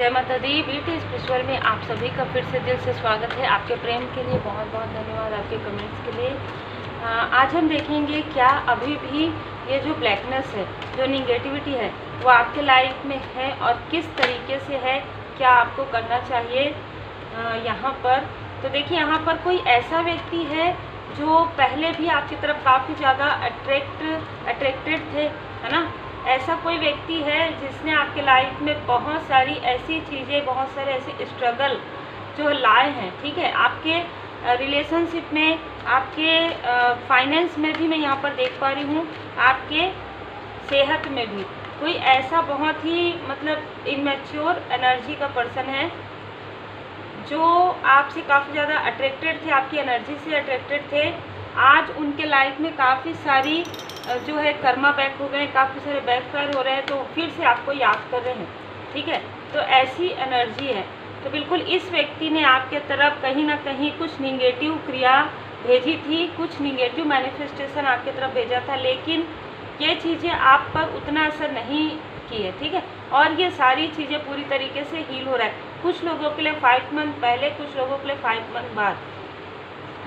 जय माता दी। Beauty spiritual में आप सभी का फिर से दिल से स्वागत है। आपके प्रेम के लिए बहुत बहुत धन्यवाद, आपके कमेंट्स के लिए। आज हम देखेंगे क्या अभी भी ये जो ब्लैकनेस है, जो निगेटिविटी है, वो आपके लाइफ में है और किस तरीके से है, क्या आपको करना चाहिए यहाँ पर। तो देखिए, यहाँ पर कोई ऐसा व्यक्ति है जो पहले भी आपकी तरफ काफ़ी ज़्यादा अट्रैक्टेड थे, है ना। ऐसा कोई व्यक्ति है जिसने आपके लाइफ में बहुत सारी ऐसी चीज़ें, बहुत सारे ऐसे स्ट्रगल जो लाए हैं, ठीक है। आपके रिलेशनशिप में, आपके फाइनेंस में भी मैं यहाँ पर देख पा रही हूँ, आपके सेहत में भी कोई ऐसा बहुत ही मतलब इमेच्योर एनर्जी का पर्सन है जो आपसे काफ़ी ज़्यादा अट्रैक्टेड थे, आपकी एनर्जी से अट्रैक्टेड थे। आज उनके लाइफ में काफ़ी सारी जो है कर्मा बैक हो गए, काफ़ी सारे बैकफायर हो रहे हैं, तो फिर से आपको याद कर रहे हैं, ठीक है। तो ऐसी एनर्जी है। तो बिल्कुल इस व्यक्ति ने आपके तरफ कहीं ना कहीं कुछ निगेटिव क्रिया भेजी थी, कुछ निगेटिव मैनिफेस्टेशन आपके तरफ भेजा था, लेकिन ये चीज़ें आप पर उतना असर नहीं की है, ठीक है। और ये सारी चीज़ें पूरी तरीके से हील हो रहा है। कुछ लोगों के लिए 5 मंथ पहले, कुछ लोगों के लिए 5 मंथ बाद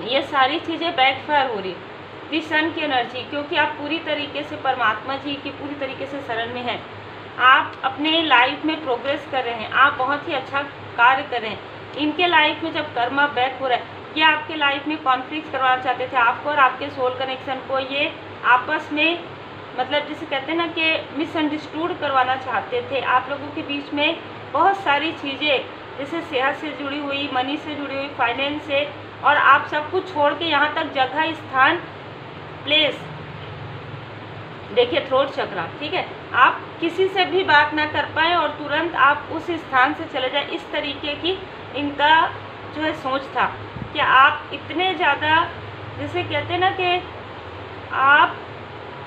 ये सारी चीज़ें बैकफायर हो रही है। दी सन की एनर्जी, क्योंकि आप पूरी तरीके से परमात्मा जी की पूरी तरीके से शरण में हैं। आप अपने लाइफ में प्रोग्रेस कर रहे हैं, आप बहुत ही अच्छा कार्य कर रहे हैं। इनके लाइफ में जब कर्मा बैक हो रहा है, ये आपके लाइफ में कॉन्फ्लिक्ट करवाना चाहते थे आपको और आपके सोल कनेक्शन को, ये आपस में मतलब जिसे कहते हैं ना कि मिसअंडरस्टूड करवाना चाहते थे। आप लोगों के बीच में बहुत सारी चीज़ें जैसे सेहत से जुड़ी हुई, मनी से जुड़ी हुई, फाइनेंस से, और आप सब कुछ छोड़ के यहाँ तक जगह, स्थान, प्लेस, देखिए थ्रोट चक्रा, ठीक है। आप किसी से भी बात ना कर पाए और तुरंत आप उस स्थान से चले जाए, इस तरीके की इनका जो है सोच था कि आप इतने ज़्यादा जैसे कहते हैं ना कि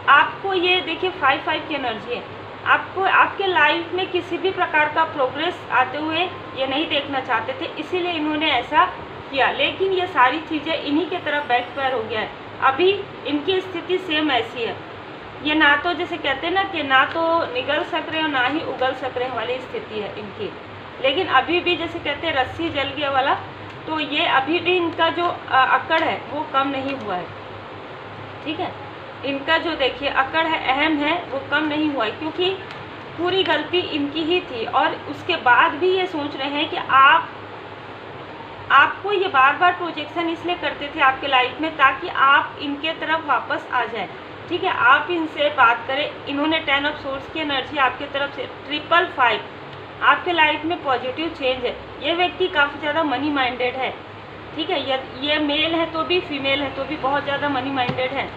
आपको ये देखिए 5-5 की एनर्जी है। आपको आपके लाइफ में किसी भी प्रकार का प्रोग्रेस आते हुए ये नहीं देखना चाहते थे, इसीलिए इन्होंने ऐसा किया। लेकिन ये सारी चीज़ें इन्हीं के तरफ बैकफायर हो गया है। अभी इनकी स्थिति सेम ऐसी है। ये ना तो जैसे कहते हैं ना कि ना तो निगल सक रहे हो, ना ही उगल सक रहे वाली स्थिति है इनकी। लेकिन अभी भी जैसे कहते हैं रस्सी जल गया वाला, तो ये अभी भी इनका जो अकड़ है वो कम नहीं हुआ है, ठीक है। इनका जो देखिए अकड़ है, अहम है, वो कम नहीं हुआ है, क्योंकि पूरी गलती इनकी ही थी। और उसके बाद भी ये सोच रहे हैं कि आपको ये बार बार प्रोजेक्शन इसलिए करते थे आपके लाइफ में ताकि आप इनके तरफ वापस आ जाए, ठीक है। आप इनसे बात करें, इन्होंने 10 ऑफ सोर्स की एनर्जी आपके तरफ से 555, आपके लाइफ में पॉजिटिव चेंज है। ये व्यक्ति काफ़ी ज़्यादा मनी माइंडेड है, ठीक है। ये मेल है तो भी, फीमेल है तो भी बहुत ज़्यादा मनी माइंडेड है।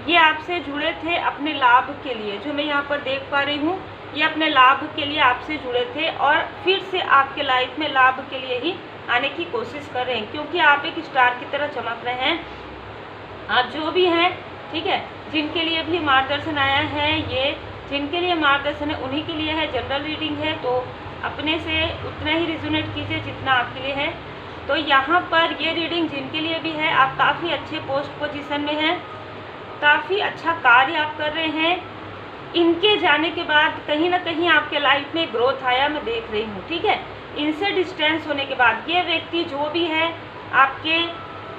ये आपसे जुड़े थे अपने लाभ के लिए, जो मैं यहाँ पर देख पा रही हूँ, ये अपने लाभ के लिए आपसे जुड़े थे और फिर से आपके लाइफ में लाभ के लिए ही आने की कोशिश कर रहे हैं, क्योंकि आप एक स्टार की तरह चमक रहे हैं। आप जो भी हैं, ठीक है, जिनके लिए भी मार्गदर्शन आया है, ये जिनके लिए मार्गदर्शन है उन्हीं के लिए है। जनरल रीडिंग है तो अपने से उतना ही रिजोनेट कीजिए जितना आपके लिए है। तो यहाँ पर ये रीडिंग जिनके लिए भी है, आप काफ़ी अच्छे पोस्ट पोजीशन में हैं, काफ़ी अच्छा कार्य आप कर रहे हैं। इनके जाने के बाद कहीं ना कहीं आपके लाइफ में ग्रोथ आया, मैं देख रही हूँ, ठीक है। इनसे डिस्टेंस होने के बाद ये व्यक्ति जो भी है, आपके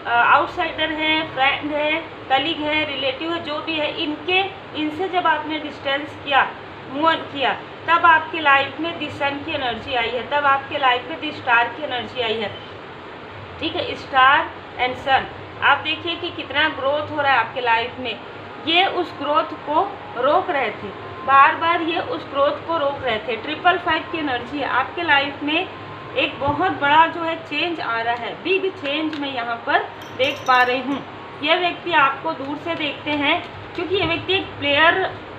आउटसाइडर हैं, फ्रेंड है, कलीग है, रिलेटिव है, जो भी है, इनसे जब आपने डिस्टेंस किया, मूव ऑन किया, तब आपके लाइफ में दी सन की एनर्जी आई है, तब आपके लाइफ में दी स्टार की एनर्जी आई है, ठीक है। स्टार एंड सन, आप देखिए कि कितना ग्रोथ हो रहा है आपके लाइफ में। ये उस ग्रोथ को रोक रहे थे, बार बार ये उस ग्रोथ को रोक रहे थे। 555 की एनर्जी है आपके लाइफ में। एक बहुत बड़ा जो है चेंज आ रहा है, बिग चेंज मैं यहाँ पर देख पा रही हूँ। यह व्यक्ति आपको दूर से देखते हैं, क्योंकि ये व्यक्ति एक प्लेयर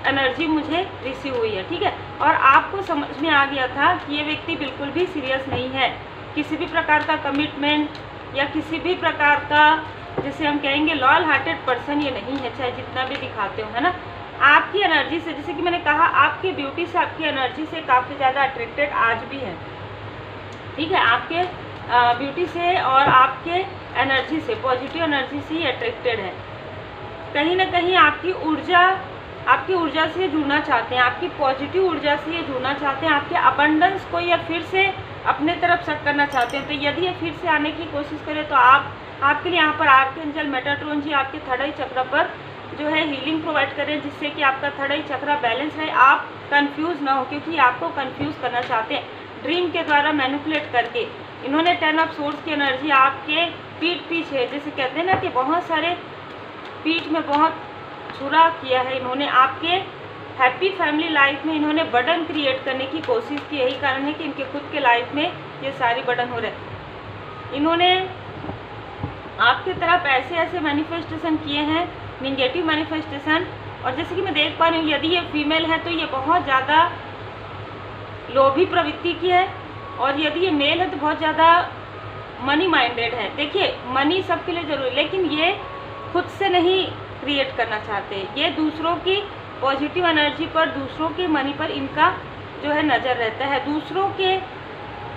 एनर्जी मुझे रिसीव हुई है, ठीक है। और आपको समझ में आ गया था कि ये व्यक्ति बिल्कुल भी सीरियस नहीं है, किसी भी प्रकार का कमिटमेंट या किसी भी प्रकार का जैसे हम कहेंगे लॉयल हार्टेड पर्सन ये नहीं है, चाहे जितना भी दिखाते हो, है ना। आपकी एनर्जी से, जैसे कि मैंने कहा, आपकी ब्यूटी से, आपकी एनर्जी से काफ़ी ज़्यादा अट्रैक्टेड आज भी है, ठीक है। आपके ब्यूटी से और आपके एनर्जी से, पॉजिटिव एनर्जी से ही अट्रैक्टेड है। कहीं ना कहीं आपकी ऊर्जा आपकी ऊर्जा से जुड़ना चाहते हैं, आपकी पॉजिटिव ऊर्जा से ये जुड़ना चाहते हैं, आपके अबंडेंस को ये फिर से अपने तरफ सेट करना चाहते हैं। तो यदि ये फिर से आने की कोशिश करें तो आपके लिए यहाँ पर आर्कएंजल मेटाट्रॉन जी आपके थर्ड आई चक्र पर जो है हीलिंग प्रोवाइड करें, जिससे कि आपका थर्ड आई चक्र बैलेंस रहे, आप कंफ्यूज ना हो, क्योंकि आपको कंफ्यूज करना चाहते हैं ड्रीम के द्वारा मैनिपुलेट करके। इन्होंने 10 ऑफ सोर्स की एनर्जी आपके पीठ पीछे, जैसे कहते हैं ना कि बहुत सारे पीठ में बहुत छुरा किया है इन्होंने, आपके हैप्पी फैमिली लाइफ में इन्होंने बर्डन क्रिएट करने की कोशिश की। यही कारण है कि इनके खुद के लाइफ में ये सारी बर्डन हो रहे हैं। इन्होंने आपकी तरफ ऐसे ऐसे मैनिफेस्टेशन किए हैं, निगेटिव मैनिफेस्टेशन। और जैसे कि मैं देख पा रही हूँ, यदि ये फीमेल है तो ये बहुत ज़्यादा लोभी प्रवृत्ति की है, और यदि ये मेल है तो बहुत ज़्यादा मनी माइंडेड है। देखिए, मनी सबके लिए जरूरी, लेकिन ये खुद से नहीं क्रिएट करना चाहते, ये दूसरों की पॉजिटिव एनर्जी पर, दूसरों के मनी पर इनका जो है नज़र रहता है, दूसरों के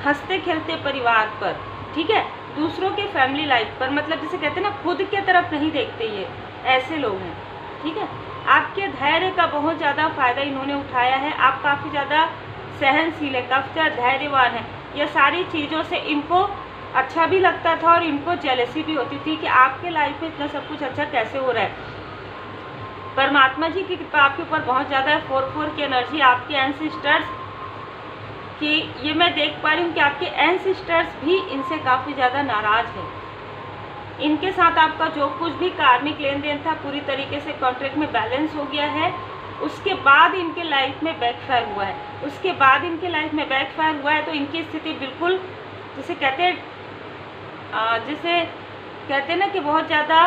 हंसते खेलते परिवार पर, ठीक है, दूसरों के फैमिली लाइफ पर, मतलब जिसे कहते हैं ना खुद के तरफ नहीं देखते, ये ऐसे लोग हैं, ठीक है। आपके धैर्य का बहुत ज़्यादा फ़ायदा इन्होंने उठाया है, आप काफ़ी ज़्यादा सहनशील है, काफ़ी ज़्यादा धैर्यवान है। यह सारी चीज़ों से इनको अच्छा भी लगता था और इनको जेलसी भी होती थी कि आपके लाइफ में इतना सब कुछ अच्छा कैसे हो रहा है। परमात्मा जी की कृपा आपके ऊपर बहुत ज़्यादा है। 4 की एनर्जी आपके एंसेस्टर्स की, ये मैं देख पा रही हूँ कि आपके एंसेस्टर्स भी इनसे काफ़ी ज़्यादा नाराज़ है। इनके साथ आपका जो कुछ भी कार्मिक लेन देन था पूरी तरीके से कॉन्ट्रैक्ट में बैलेंस हो गया है। उसके बाद इनके लाइफ में बैकफायर हुआ है, उसके बाद इनके लाइफ में बैकफायर हुआ है, तो इनकी स्थिति बिल्कुल जिसे कहते हैं ना कि बहुत ज़्यादा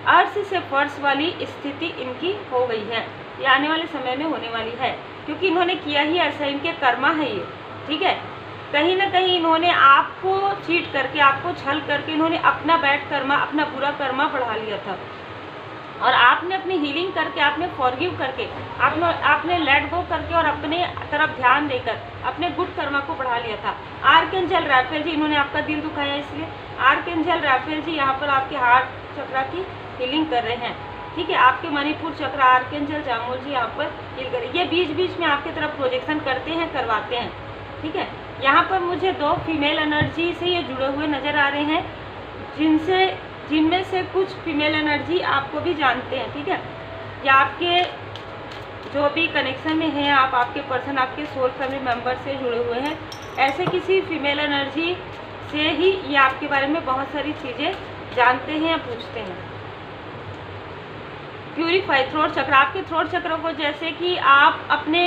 अर्श से फर्श वाली स्थिति इनकी हो गई है, ये आने वाले समय में होने वाली है, क्योंकि इन्होंने किया ही ऐसा, इनके कर्मा है ये, ठीक है। कहीं ना कहीं इन्होंने आपको चीट करके, आपको छल करके इन्होंने अपना बैड कर्मा, अपना बुरा कर्मा बढ़ा लिया था, और आपने अपनी हीलिंग करके, आपने फॉरगिव करके, आपने लेट गो करके और अपने तरफ ध्यान देकर अपने गुड कर्मा को बढ़ा लिया था। आर्कएंजल राफेल जी, इन्होंने आपका दिल दुखाया, इसलिए आर्कएंजल राफेल जी यहाँ पर आपके हार्ट चक्रा की हीलिंग कर रहे हैं, ठीक है। आपके मणिपुर चक्र आर्कएंजल जामुल जी यहाँ पर हील कर, ये बीच बीच में आपकी तरफ प्रोजेक्शन करते हैं, करवाते हैं, ठीक है। यहाँ पर मुझे 2 फीमेल एनर्जी से ये जुड़े हुए नज़र आ रहे हैं, जिनमें से कुछ फीमेल एनर्जी आपको भी जानते हैं, ठीक है, या आपके जो भी कनेक्शन में हैं आप, आपके पर्सन आपके सोल फैमिली मेम्बर से जुड़े हुए हैं, ऐसे किसी फीमेल एनर्जी से ही ये आपके बारे में बहुत सारी चीज़ें जानते हैं या पूछते हैं। प्यूरीफाई थ्रोट चक्र, आपके थ्रोट चक्र को जैसे कि आप अपने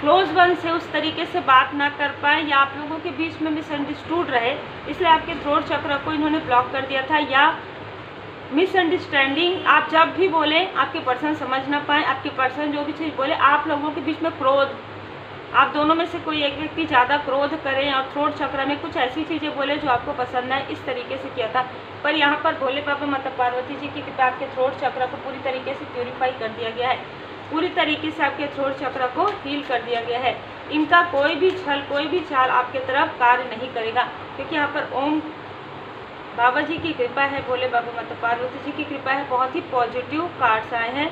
क्लोज वन से उस तरीके से बात ना कर पाए, या आप लोगों के बीच में मिसअंडरस्टूड रहे, इसलिए आपके थ्रोट चक्र को इन्होंने ब्लॉक कर दिया था, या मिसअंडरस्टैंडिंग, आप जब भी बोले आपके पर्सन समझ ना पाए, आपके पर्सन जो भी चीज़ बोले, आप लोगों के बीच में क्रोध, आप दोनों में से कोई एक व्यक्ति ज़्यादा क्रोध करें और थ्रोट चक्र में कुछ ऐसी चीज़ें बोले जो आपको पसंद आए, इस तरीके से किया था। पर यहाँ पर भोले बाबा माता पार्वती जी की कृपा आपके थ्रोट चक्र को पूरी तरीके से प्यूरीफाई कर दिया गया है, पूरी तरीके से आपके थ्रोट चक्र को हील कर दिया गया है। इनका कोई भी छल, कोई भी चाल आपके तरफ कार्य नहीं करेगा, क्योंकि यहाँ पर ओम बाबा जी की कृपा है, भोले बाबा माता पार्वती जी की कृपा है, बहुत ही पॉजिटिव कार्ड्स आए हैं।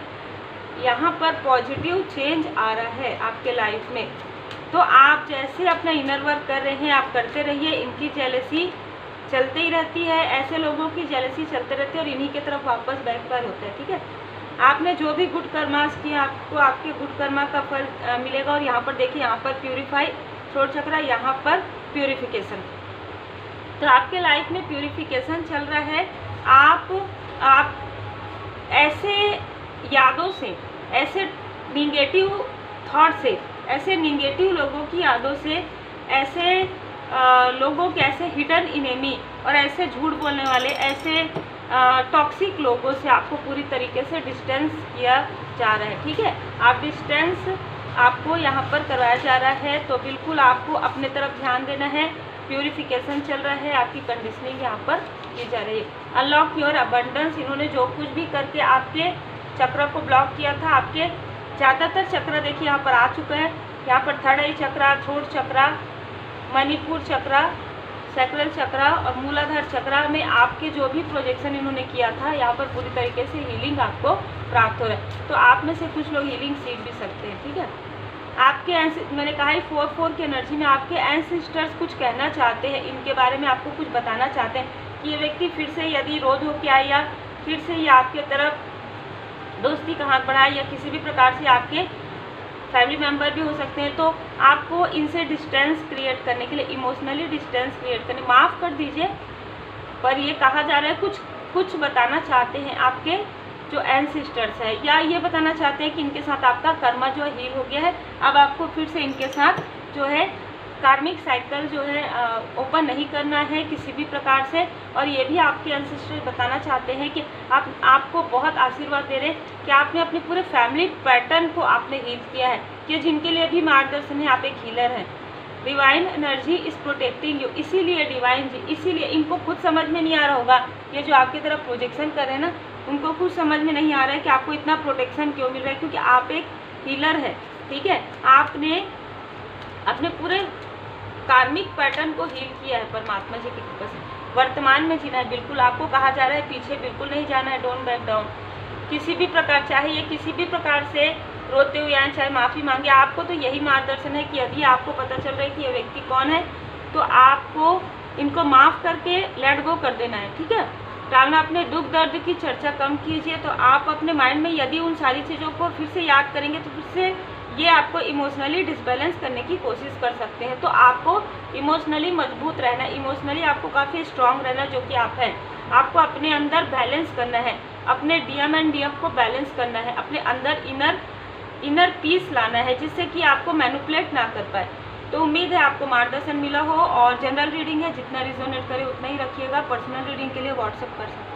यहाँ पर पॉजिटिव चेंज आ रहा है आपके लाइफ में। तो आप जैसे अपना इनर वर्क कर रहे हैं, आप करते रहिए, इनकी जेलसी चलती ही रहती है, ऐसे लोगों की जेलसी चलते रहती है और इन्हीं की तरफ वापस बैकफायर होता है, ठीक है। आपने जो भी गुड कर्मास किया, आपको आपके गुड कर्मा का फल मिलेगा। और यहाँ पर देखिए, यहाँ पर प्यूरीफाई थ्रोट चक्र, यहाँ पर प्यूरिफिकेशन, तो आपके लाइफ में प्यूरिफिकेशन चल रहा है। आप ऐसे यादों से, ऐसे निगेटिव थॉट से, ऐसे निगेटिव लोगों की यादों से, ऐसे लोगों के, ऐसे हिडन इनेमी और ऐसे झूठ बोलने वाले, ऐसे टॉक्सिक लोगों से आपको पूरी तरीके से डिस्टेंस किया जा रहा है, ठीक है। आप डिस्टेंस आपको यहाँ पर करवाया जा रहा है, तो बिल्कुल आपको अपने तरफ ध्यान देना है। प्यूरिफिकेशन चल रहा है, आपकी कंडीशनिंग यहाँ पर की जा रही है। अनलॉक योर अबंडेंस, इन्होंने जो कुछ भी करके आपके चक्र को ब्लॉक किया था, आपके ज़्यादातर चक्र देखिए यहाँ पर आ चुका है। यहाँ पर थर्ड आई चक्र, थ्रोट चक्र, मणिपुर चक्र, सैक्रल चक्रा और मूलाधार चक्रा में आपके जो भी प्रोजेक्शन इन्होंने किया था, यहाँ पर पूरी तरीके से हीलिंग आपको प्राप्त हो रहा है। तो आप में से कुछ लोग हीलिंग सीख भी सकते हैं, ठीक है। आपके मैंने कहा ही 4-4 की एनर्जी में आपके एंसेस्टर्स कुछ कहना चाहते हैं, इनके बारे में आपको कुछ बताना चाहते हैं कि ये व्यक्ति फिर से यदि रोध होकर आए या फिर से ये आपके तरफ दोस्ती का हाथ बढ़ाए या किसी भी प्रकार से आपके फैमिली मेंबर भी हो सकते हैं, तो आपको इनसे डिस्टेंस क्रिएट करने के लिए, इमोशनली डिस्टेंस क्रिएट करने, माफ़ कर दीजिए पर ये कहा जा रहा है कुछ बताना चाहते हैं आपके जो एंसेस्टर्स है, या ये बताना चाहते हैं कि इनके साथ आपका कर्मा जो हील हो गया है, अब आपको फिर से इनके साथ जो है कार्मिक साइकिल जो है ओपन नहीं करना है किसी भी प्रकार से। और ये भी आपके एंसेस्टर बताना चाहते हैं कि आपको बहुत आशीर्वाद दे रहे हैं कि आपने अपने पूरे फैमिली पैटर्न को आपने हील किया है, कि जिनके लिए भी मार्गदर्शन है, आप एक हीलर हैं। Divine energy is protecting you, इसीलिए डिवाइन जी, इसीलिए इनको खुद समझ में नहीं आ रहा होगा, ये जो आपकी तरफ प्रोजेक्शन कर रहे हैं ना, उनको कुछ समझ में नहीं आ रहा है कि आपको इतना प्रोटेक्शन क्यों मिल रहा है, क्योंकि आप एक हीलर है, ठीक है। आपने अपने पूरे कार्मिक पैटर्न को हील किया है परमात्मा जी की कृपा से। वर्तमान में जीना है, बिल्कुल आपको कहा जा रहा है पीछे बिल्कुल नहीं जाना है, डोंट बैक डाउन। किसी भी प्रकार, चाहे ये किसी भी प्रकार से रोते हुए आए, चाहे माफ़ी मांगे, आपको तो यही मार्गदर्शन है कि यदि आपको पता चल रहा है कि ये व्यक्ति कौन है, तो आपको इनको माफ़ करके लेट गो कर देना है, ठीक है। टालना, अपने दुख दर्द की चर्चा कम कीजिए। तो आप अपने माइंड में यदि उन सारी चीज़ों को फिर से याद करेंगे तो फिर से ये आपको इमोशनली डिसबैलेंस करने की कोशिश कर सकते हैं। तो आपको इमोशनली मजबूत रहना, इमोशनली आपको काफ़ी स्ट्रांग रहना, जो कि आप हैं। आपको अपने अंदर बैलेंस करना है, अपने डीएम एंड डीएफ को बैलेंस करना है, अपने अंदर इनर पीस लाना है, जिससे कि आपको मैनिपुलेट ना कर पाए। तो उम्मीद है आपको मार्गदर्शन मिला हो। और जनरल रीडिंग है, जितना रिजोनेट करे उतना ही रखिएगा। पर्सनल रीडिंग के लिए व्हाट्सएप कर सकते हैं।